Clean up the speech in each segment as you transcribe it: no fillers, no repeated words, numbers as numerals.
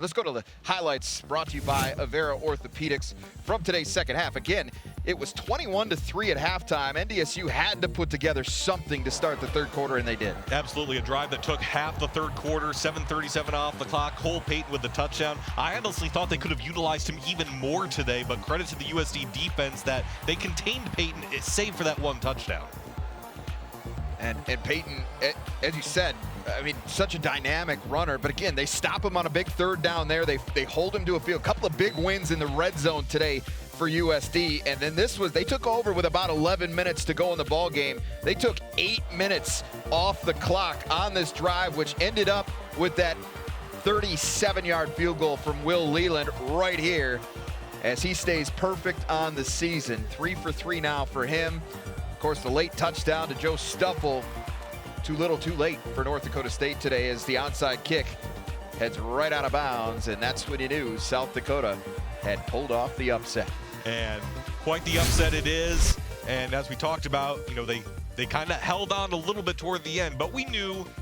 Let's go to the highlights brought to you by Avera Orthopedics from today's second half. Again, it was 21-3 at halftime. NDSU had to put together something to start the third quarter, and they did. Absolutely, a drive that took half the third quarter, 7:37 off the clock. Cole Payton with the touchdown. I honestly thought they could have utilized him even more today, but credit to the USD defense that they contained Payton, save for that one touchdown. And Payton, as you said, I mean, such a dynamic runner. But again, they stop him on a big third down there. They hold him to a field. A couple of big wins in the red zone today for USD. And then they took over with about 11 minutes to go in the ball game. They took 8 minutes off the clock on this drive, which ended up with that 37-yard field goal from Will Leland right here as he stays perfect on the season. 3 for 3 now for him. Of course, the late touchdown to Joe Stuffle. Too little, too late for North Dakota State today as the onside kick heads right out of bounds, and that's when you knew South Dakota had pulled off the upset. And quite the upset it is. And as we talked about, you know, they kind of held on a little bit toward the end, but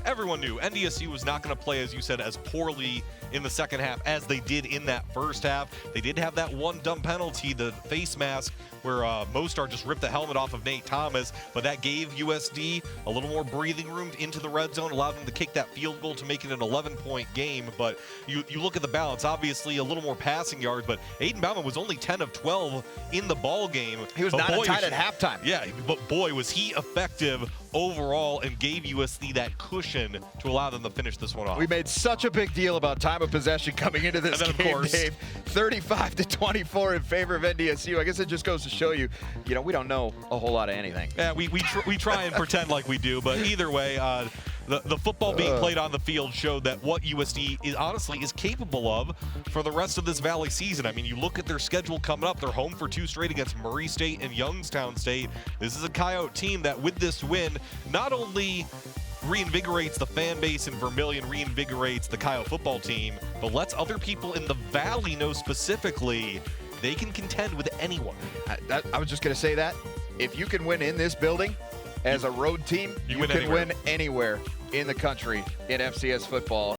everyone knew NDSU was not going to play, as you said, as poorly in the second half as they did in that first half. They did have that one dumb penalty, the face mask, where Mostar just ripped the helmet off of Nate Thomas, but that gave USD a little more breathing room into the red zone, allowed them to kick that field goal to make it an 11-point game. But you look at the balance, obviously a little more passing yards, but Aiden Bauman was only 10 of 12 in the ball game. He was not tied at halftime. Yeah, but boy, was he effective overall and gave USD that cushion to allow them to finish this one off. We made such a big deal about time of possession coming into this game, of course, Dave. 35-24 in favor of NDSU. I guess it just goes to show you, we don't know a whole lot of anything. Yeah, we try and pretend like we do, but either way, the football being played on the field showed that what USD is capable of for the rest of this Valley season. I mean, you look at their schedule coming up. They're home for 2 straight against Murray State and Youngstown State. This is a Coyote team that, with this win, not only reinvigorates the fan base in Vermilion, reinvigorates the Coyote football team, but lets other people in the Valley know specifically they can contend with anyone. I was just going to say that. If you can win in this building as a road team, you can win anywhere in the country in FCS football.